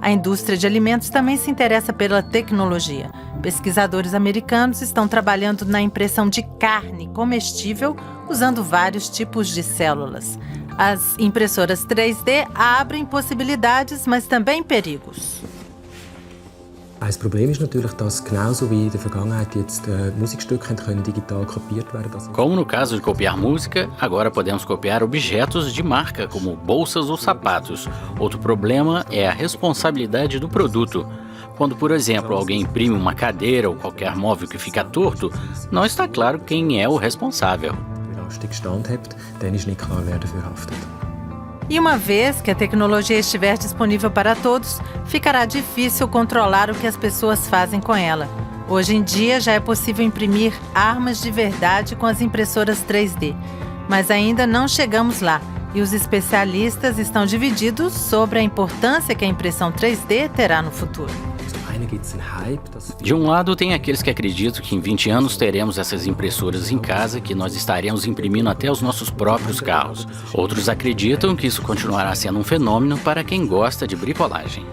A indústria de alimentos também se interessa pela tecnologia. Pesquisadores americanos estão trabalhando na impressão de carne comestível usando vários tipos de células. As impressoras 3D abrem possibilidades, mas também perigos. Das Problem ist natürlich, dass genauso wie in der Vergangenheit jetzt Musikstücke digital kopiert werden. Como no caso de copiar música, agora podemos copiar objetos de marca, como bolsas ou sapatos. Outro problema é a responsabilidade do produto. Quando, por exemplo, alguém imprime uma cadeira ou qualquer móvel que fica torto, não está claro quem é o responsável. E uma vez que a tecnologia estiver disponível para todos, ficará difícil controlar o que as pessoas fazem com ela. Hoje em dia já é possível imprimir armas de verdade com as impressoras 3D. Mas ainda não chegamos lá e os especialistas estão divididos sobre a importância que a impressão 3D terá no futuro. De um lado, tem aqueles que acreditam que em 20 anos teremos essas impressoras em casa, que nós estaremos imprimindo até os nossos próprios carros. Outros acreditam que isso continuará sendo um fenômeno para quem gosta de bricolagem.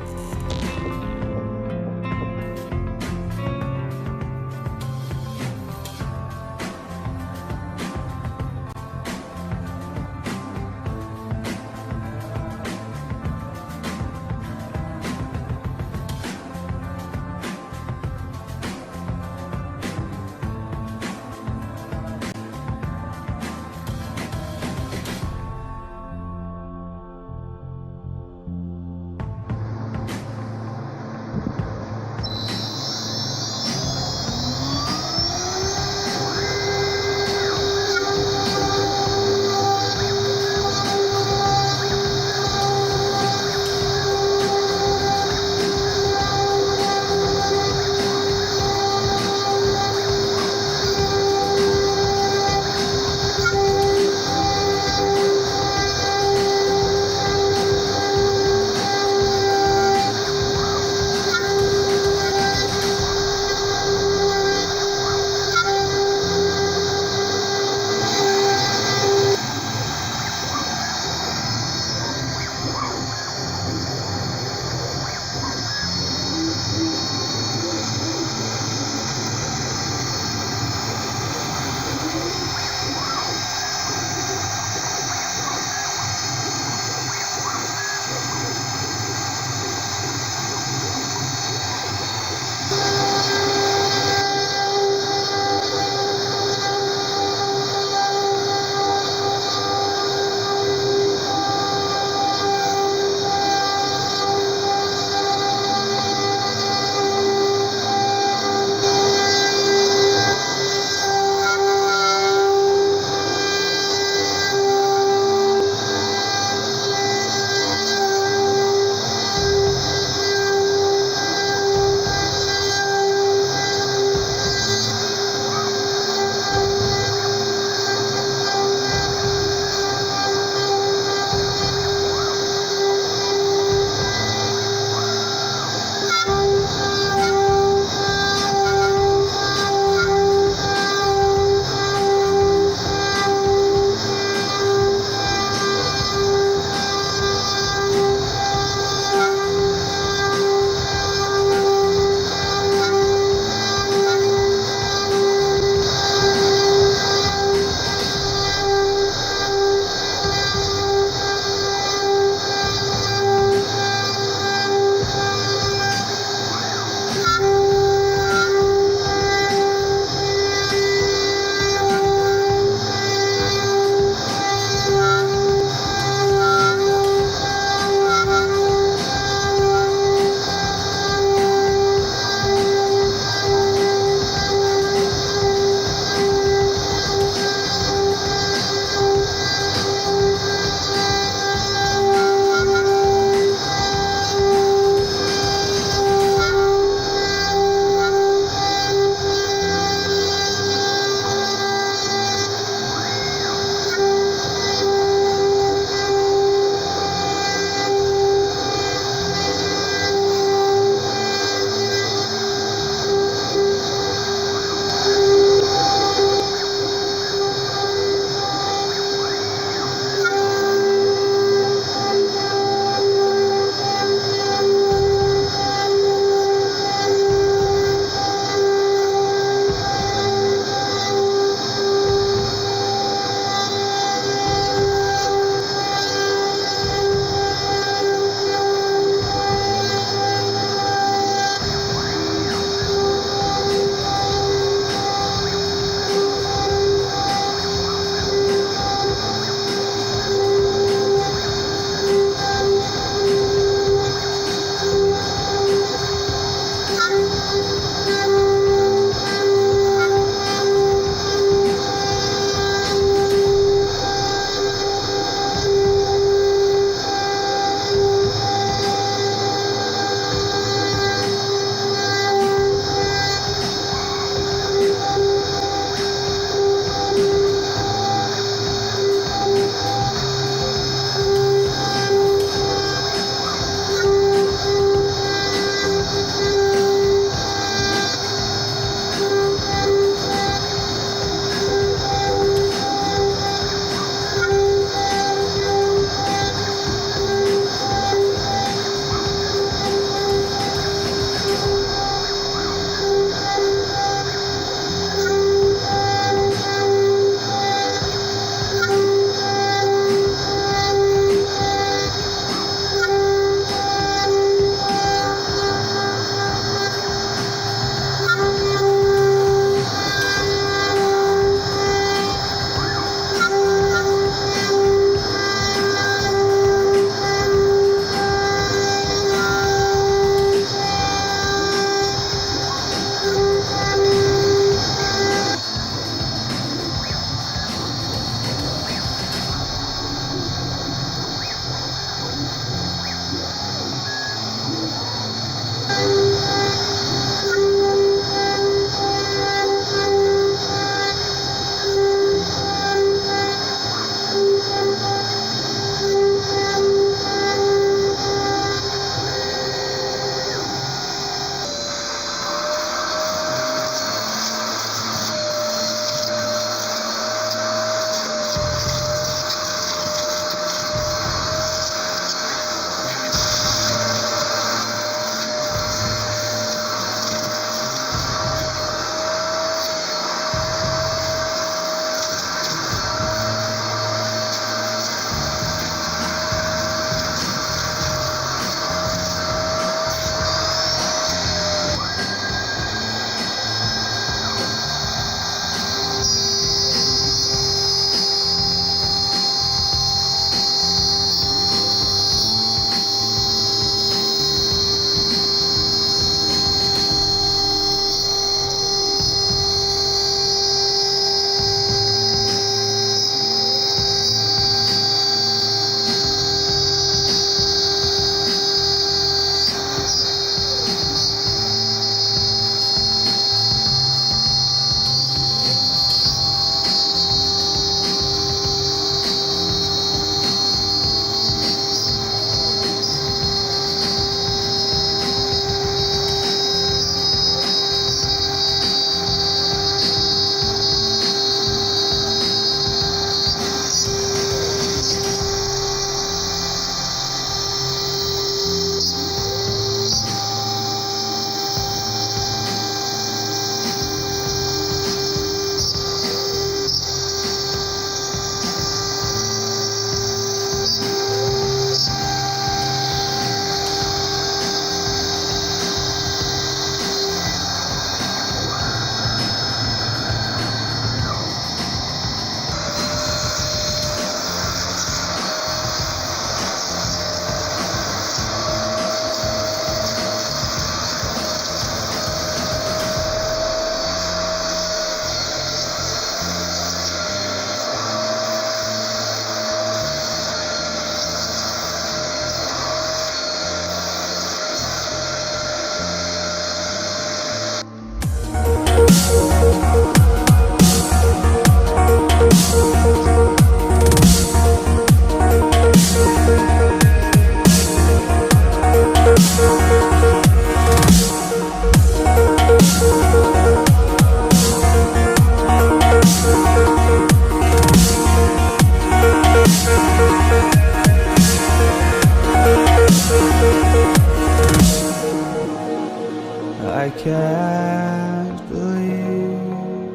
I can't believe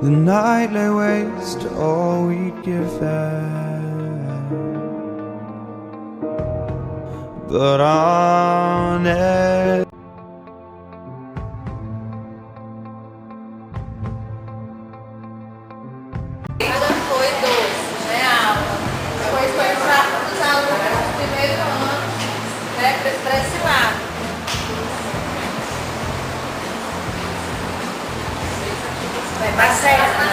the night lay waste to all we'd given, but on it. Foi 12, né, aula. Depois foi para os alunos do primeiro ano, né, para esse lado. Vai para certo, né?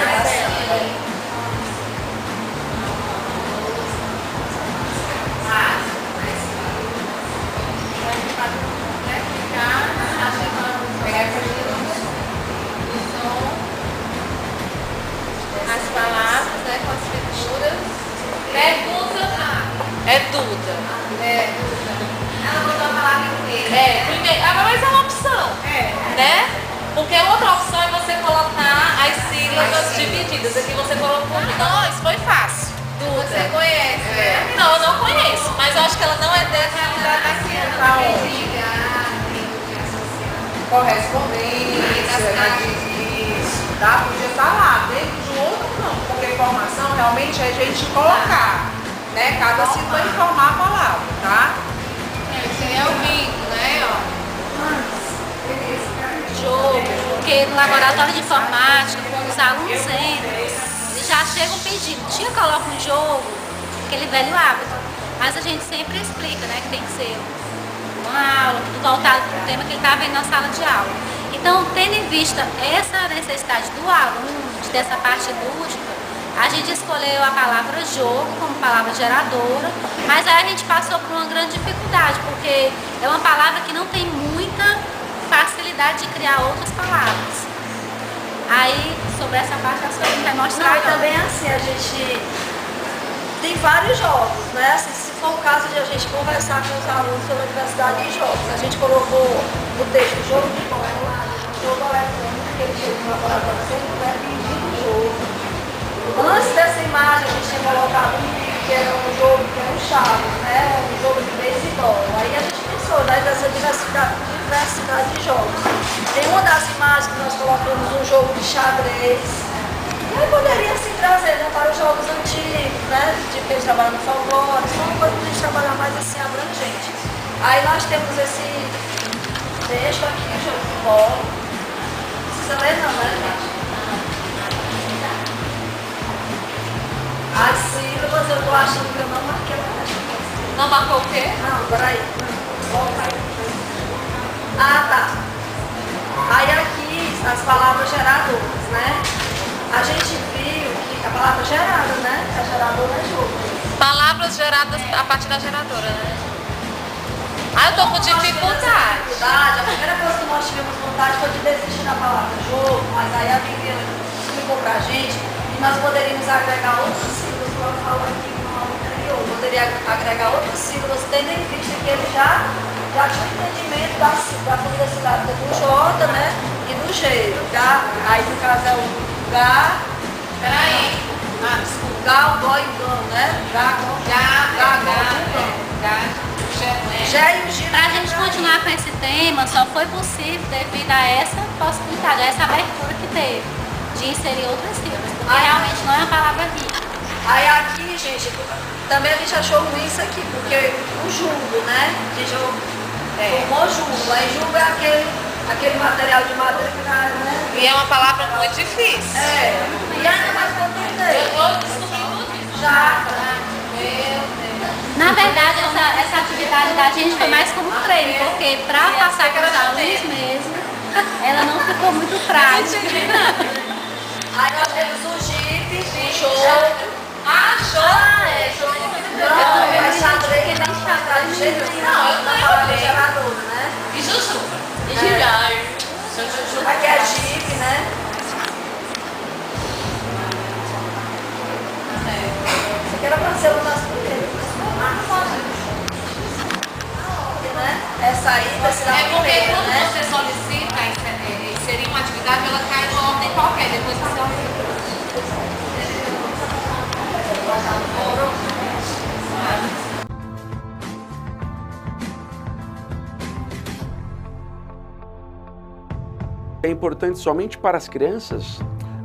As palavras, né, com as figuras. É Duda. É Duda. É Duda. Ela botou a palavra inteira. É, primeiro, mas é uma opção. Né? Porque outra opção é você colocar as sílabas divididas. Aqui você colocou. Não, isso foi fácil. Duda. Você conhece, né? Não, eu não conheço. Mas eu acho que ela não é dessa realidade daqui. Correspondência. Tá? Podia estar lá, dentro de um outro campo, porque informação realmente é a gente colocar, né? Cada sílaba vai informar a palavra, tá? Seria o bingo, né? Jogo, porque no laboratório de informática, quando os alunos entram, eles já chegam pedindo, tia, coloca um jogo, aquele velho hábito. Mas a gente sempre explica, né, que tem que ser uma aula, tudo voltado para o tema que ele está vendo na sala de aula. Então, tendo em vista essa necessidade do aluno, dessa parte lúdica, a gente escolheu a palavra jogo como palavra geradora, mas aí a gente passou por uma grande dificuldade, porque é uma palavra que não tem muita facilidade de criar outras palavras. Aí, sobre essa parte, a senhora vai mostrar. Não, também assim, a gente tem vários jogos, né? Assim, se for o caso de a gente conversar com os alunos sobre a diversidade de jogos, a gente colocou no texto jogo de bola, jogo eletrônico, que ele chega no laboratório sempre vai pedir o jogo. Antes dessa imagem, a gente tinha colocado um vídeo que era um jogo, que era um chaves, né? Um jogo de beisebol. Aí a gente pensou, né, dessa diversidade de jogos. Tem uma das imagens que nós colocamos um jogo de xadrez. E aí poderia assim trazer, né, para os jogos antigos, né? Tipo que eles trabalham no folclore, só uma coisa para a gente trabalhar mais assim abrangente. Aí nós temos esse texto aqui, jogo de bola. Não precisa ler não, né, gente? As sílabas eu tô achando que eu não marquei mais. Não marcou o quê? Não, peraí. Volta aí. Ah, tá. Aí aqui as palavras geradoras, né? A gente viu que a palavra gerada, né? A geradora é jogo. Palavras geradas a partir da geradora, né? Ah, eu tô com dificuldade. A primeira coisa que nós tivemos vontade foi de desistir da palavra jogo, mas aí a Viviane explicou pra gente que nós poderíamos agregar outras sílabas, como eu falo aqui no aula anterior. Poderia agregar outras sílabas, tendo em vista que ele já tinha um entendimento da complexidade do J, né? E do G. Tá? Aí no caso é o Gá. Peraí. Desculpa. Gá, o Gó e o Gão, né? Gá, Pra gente continuar com esse tema, só foi possível devido a essa possibilidade, a essa abertura que teve de inserir outras sílabas, porque realmente não é uma palavra rica. Aí aqui, gente, também a gente achou ruim isso aqui, porque o jumbo, né? A gente formou jumbo. Aí jumbo é aquele material de madeira que dá, né? E é uma palavra muito difícil. É. E ainda mais quando tem eu descobri tudo isso. Já. Na verdade, essa atividade da gente foi mais como treino, porque para passar com os alunos mesmo, ela não ficou muito prática. Aí nós temos o Jeep, o jogo. Jogo. Não, mas xadrez que nem xadrez de jeito nenhum. Não, na palavra geradora, né? E Juju. E girar. Aqui é Jeep, né? Isso aqui era para ser uma das primeiras. Né? Essa aí vai ser a primeira, porque quando né? você solicita inserir uma atividade, ela cai numa ordem qualquer, depois você é importante somente para as crianças?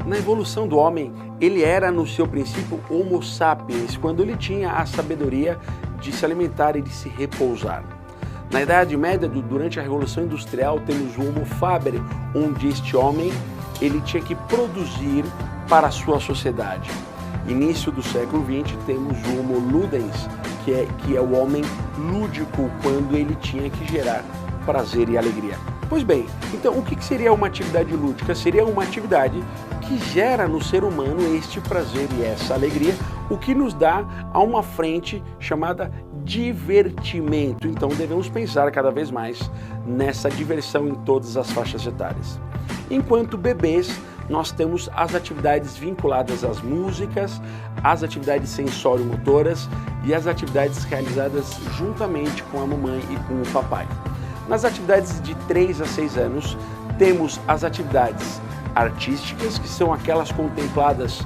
Na evolução do homem, ele era no seu princípio Homo sapiens, quando ele tinha a sabedoria de se alimentar e de se repousar. Na Idade Média, durante a Revolução Industrial, temos o Homo faber, onde este homem ele tinha que produzir para a sua sociedade. Início do século XX, temos o Homo ludens, que é o homem lúdico, quando ele tinha que gerar prazer e alegria. Pois bem, então o que seria uma atividade lúdica? Seria uma atividade que gera no ser humano este prazer e essa alegria, o que nos dá a uma frente chamada divertimento. Então devemos pensar cada vez mais nessa diversão em todas as faixas etárias. Enquanto bebês, nós temos as atividades vinculadas às músicas, as atividades sensório-motoras e as atividades realizadas juntamente com a mamãe e com o papai. Nas atividades de 3 a 6 anos, temos as atividades artísticas, que são aquelas contempladas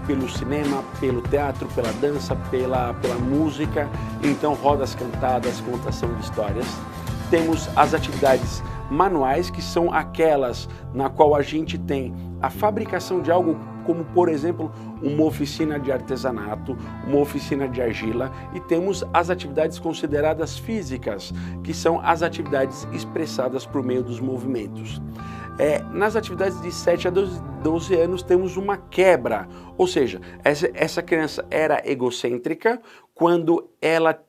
pelo cinema, pelo teatro, pela dança, pela música, então rodas cantadas, contação de histórias. Temos as atividades manuais, que são aquelas na qual a gente tem a fabricação de algo, como por exemplo uma oficina de artesanato, uma oficina de argila, e temos as atividades consideradas físicas, que são as atividades expressadas por meio dos movimentos. Nas atividades de 7 a 12 anos temos uma quebra, ou seja, essa criança era egocêntrica quando ela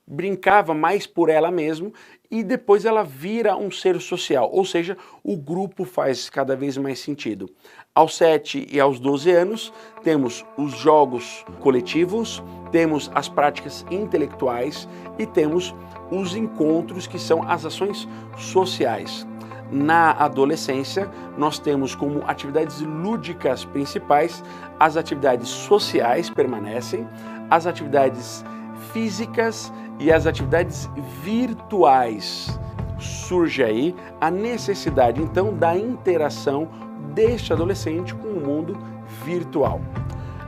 brincava mais por ela mesma e depois ela vira um ser social, ou seja, o grupo faz cada vez mais sentido. Aos 7 e aos 12 anos temos os jogos coletivos, temos as práticas intelectuais e temos os encontros, que são as ações sociais. Na adolescência, nós temos como atividades lúdicas principais as atividades sociais permanecem, as atividades físicas e as atividades virtuais. Surge aí a necessidade, então, da interação deste adolescente com o mundo virtual.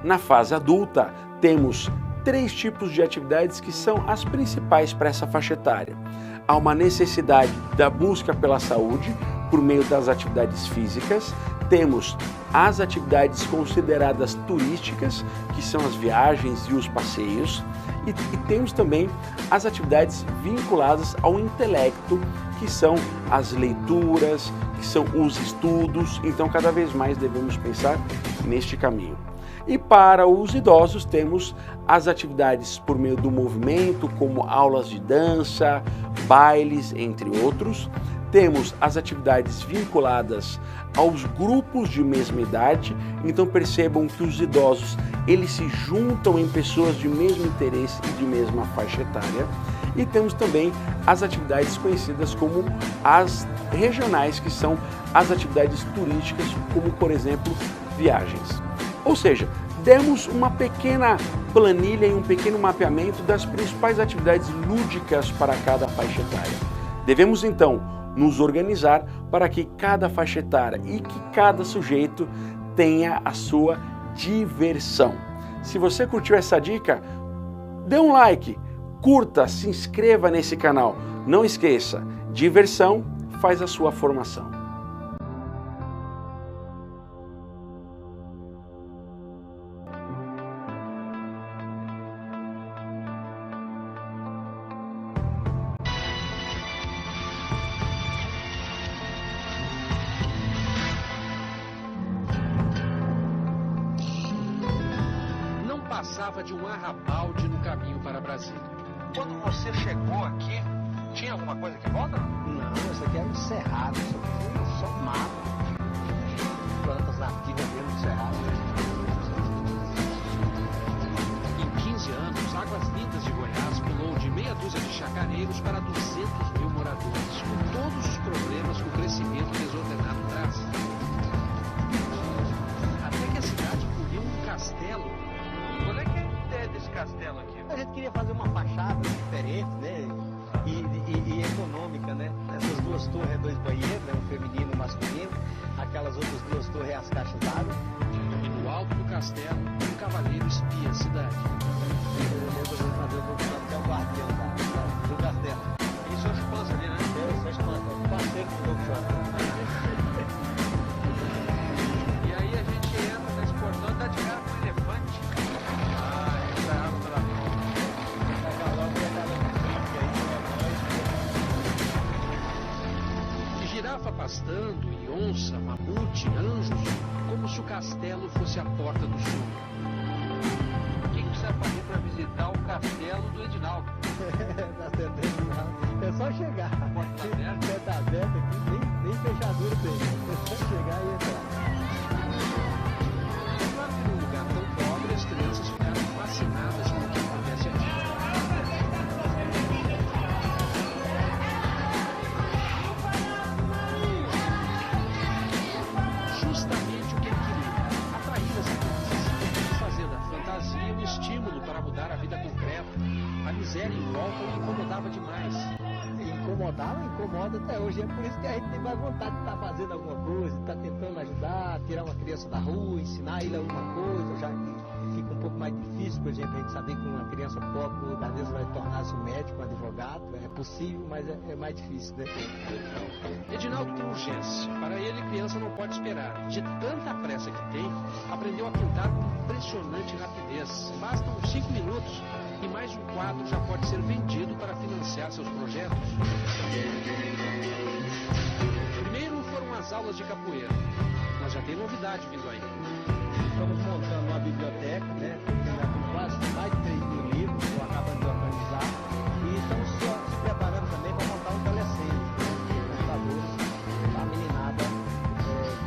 Na fase adulta, temos 3 tipos de atividades que são as principais para essa faixa etária. Há uma necessidade da busca pela saúde por meio das atividades físicas, temos as atividades consideradas turísticas, que são as viagens e os passeios, e temos também as atividades vinculadas ao intelecto, que são as leituras, que são os estudos. Então cada vez mais devemos pensar neste caminho. E para os idosos temos as atividades por meio do movimento, como aulas de dança, bailes, entre outros. Temos as atividades vinculadas aos grupos de mesma idade, então percebam que os idosos eles se juntam em pessoas de mesmo interesse e de mesma faixa etária. E temos também as atividades conhecidas como as regionais, que são as atividades turísticas, como por exemplo viagens. Ou seja, demos uma pequena planilha e um pequeno mapeamento das principais atividades lúdicas para cada faixa etária. Devemos então nos organizar para que cada faixa etária e que cada sujeito tenha a sua diversão. Se você curtiu essa dica, dê um like, curta, se inscreva nesse canal. Não esqueça, diversão faz a sua formação. Passava de um arrabalde no caminho para Brasília. Quando você chegou aqui, tinha alguma coisa aqui em volta? Não, isso aqui era um cerrado, só mato, plantas nativas mesmo do cerrado. Em 15 anos, Águas Lindas de Goiás pulou de meia dúzia de chacareiros para 200.000 moradores, com todos os problemas que o crescimento desordenado traz. Até que a cidade poliu um castelo. Qual é que é a ideia desse castelo aqui? A gente queria fazer uma fachada diferente, né? E econômica, né? Essas 2 torres, 2 banheiros, né? Um feminino e um masculino. Aquelas outras 2 torres, as caixas d'água. E no alto do castelo, um cavaleiro espia a cidade. Eu vou fazer até o guardião do castelo. Isso é o Espança ali, né? É, isso é o Espança. O parceiro do Don Quixote. onça, mamute, anjos, como se o castelo fosse a porta do sul. O que precisa fazer para visitar o castelo do Edinaldo? Castelo do Edinaldo. É só chegar. A porta tá aberta aqui, nem fechadura tem. É só chegar e entrar. É claro que num lugar tão pobre as crianças ficaram fascinadas com o que acontece aqui. Justamente o que ele queria, atrair as crianças, fazendo a fantasia um estímulo para mudar a vida concreta. A miséria em volta o incomodava demais. Incomoda até hoje. É por isso que a gente tem mais vontade de estar fazendo alguma coisa, de estar tentando ajudar, tirar uma criança da rua, ensinar ele alguma coisa, já que fica um pouco mais difícil, por exemplo, a gente saber que uma criança pobre, no lugar desse, vai tornar-se um médico, um advogado. É possível, mas é mais difícil, né? Edinaldo tem urgência. Para ele, criança não pode esperar. De tanta pressa que tem, aprendeu a pintar com impressionante rapidez. Bastam 5 minutos e mais um quadro já pode ser vendido para financiar seus projetos. Primeiro foram as aulas de capoeira, mas já tem novidade vindo aí. Estamos montando uma biblioteca, né? Já com quase mais de 3.000 livros, que acabamos de organizar. E estamos se preparando também para montar um telecentro, né? Computadores, para a meninada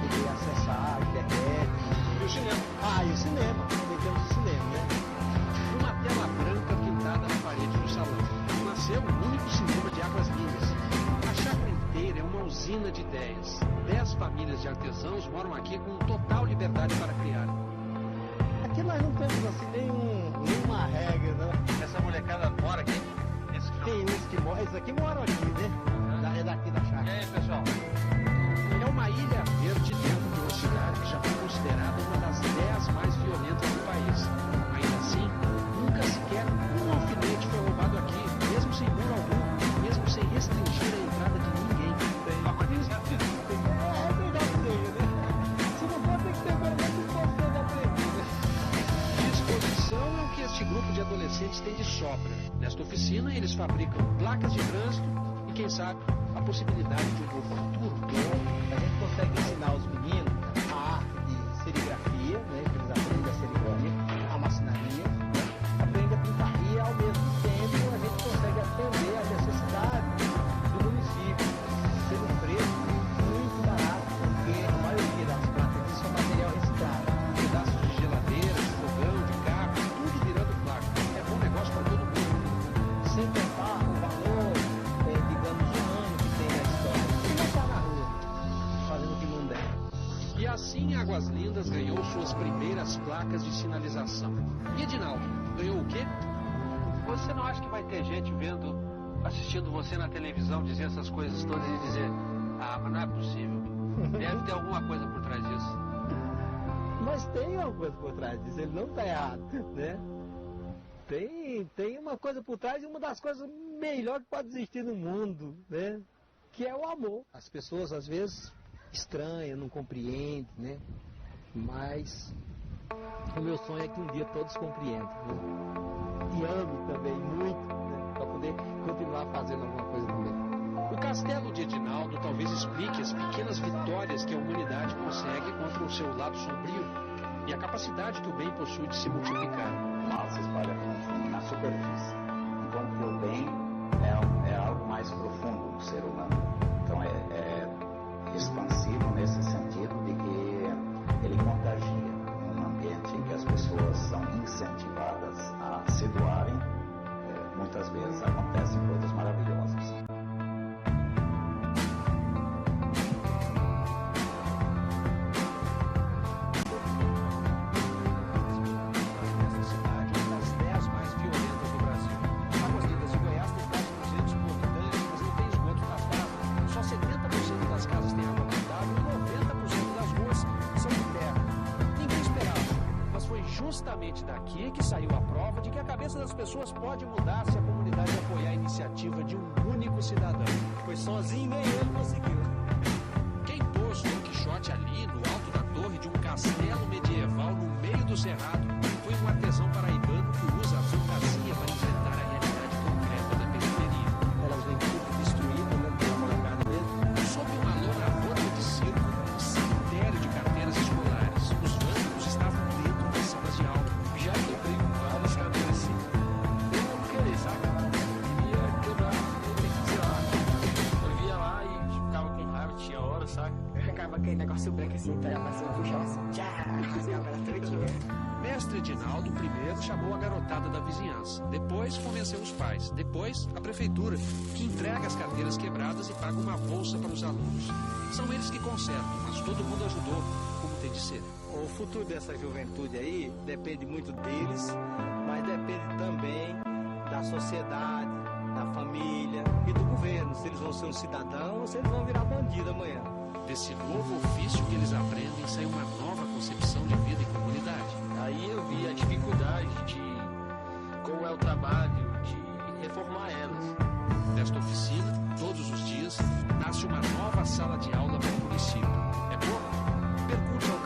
poder acessar a internet. E o cinema? E o cinema. Também temos o cinema, né? Uma tela branca pintada na parede do salão. Nasceu o único cinema de Águas Lindas. A chácara inteira é uma usina de ideias. 10 famílias de artesãos moram aqui com total liberdade para criar. Aqui nós não temos assim nenhuma regra, não. Essa molecada mora aqui? Tem uns que moram, esses aqui moram aqui, né? É daqui da chácara. E aí, pessoal? É uma ilha verde dentro de uma cidade que já foi considerada uma das 10 mais violentas do país. Ainda assim, nunca sequer um alfinete foi roubado aqui, mesmo sem muro algum, mesmo sem restringir a entrada de ninguém. É melhor que seja, né? Se não for, tem que ter pelo menos disposição de aprender, né? Disposição é o que este grupo de adolescentes tem de sobra. Nesta oficina, eles fabricam placas de trânsito e, quem sabe, a possibilidade de um novo futuro. A gente consegue ensinar os meninos a arte de serigrafia, né? Que eles aprendem a serigrafia, a marcenaria, né? Aprendem a pintar. E, ao mesmo tempo, a gente consegue atender a necessidade do município, sendo preço muito barato, porque a maioria das placas aqui são material reciclado. Pedaços de geladeira, de fogão, de carro, tudo virando placa. É bom negócio para todo mundo. Sem contar o valor, digamos, humano que tem na história. Se não está na rua, fazendo o que não deve. E assim Águas Lindas ganhou suas primeiras placas de sinalização. E Edinaldo, ganhou o quê? Você não acha que vai ter gente assistindo você na televisão, dizer essas coisas todas e dizer, mas não é possível. Deve ter alguma coisa por trás disso. Mas tem alguma coisa por trás disso, ele não está errado, né? Tem uma coisa por trás e uma das coisas melhores que pode existir no mundo, né? Que é o amor. As pessoas às vezes estranham, não compreendem, né? Mas o meu sonho é que um dia todos compreendam, né? E amem também muito, né? Para poder continuar fazendo alguma coisa também. O castelo de Edinaldo talvez explique as pequenas vitórias que a humanidade consegue contra o seu lado sombrio e a capacidade que o bem possui de se multiplicar. O mal se espalha na superfície, enquanto que o bem é algo mais profundo no ser humano. Então é expansivo nesse sentido de que ele contagia um ambiente em que as pessoas são incentivadas a se doarem. Muitas vezes acontecem coisas maravilhosas. Justamente daqui que saiu a prova de que a cabeça das pessoas pode mudar se a comunidade apoiar a iniciativa de um único cidadão. Pois sozinho nem ele conseguiu. Quem pôs Don Quixote ali, no alto da torre de um castelo medieval no meio do cerrado, foi um artesão paraibano que usa a fantasia para enfrentar a realidade concreta da periferia. Elas vêm tudo destruídas, não tem uma lugar mesmo. Sob uma lona rota de circo, aquele negócio branco assim, pra assim, puxar assim, tchá, rasgava ela todinha. Mestre Edinaldo primeiro chamou a garotada da vizinhança, depois convenceu os pais, depois a prefeitura, que entrega as carteiras quebradas e paga uma bolsa para os alunos. São eles que consertam, mas todo mundo ajudou, como tem de ser. O futuro dessa juventude aí depende muito deles, mas depende também da sociedade, da família e do governo, se eles vão ser um cidadão ou se eles vão virar bandido amanhã. Desse novo ofício que eles aprendem sai uma nova concepção de vida e comunidade. Aí eu vi a dificuldade de como é o trabalho de reformar elas. Desta oficina, todos os dias, nasce uma nova sala de aula para o município. É pouco? Pergunte ao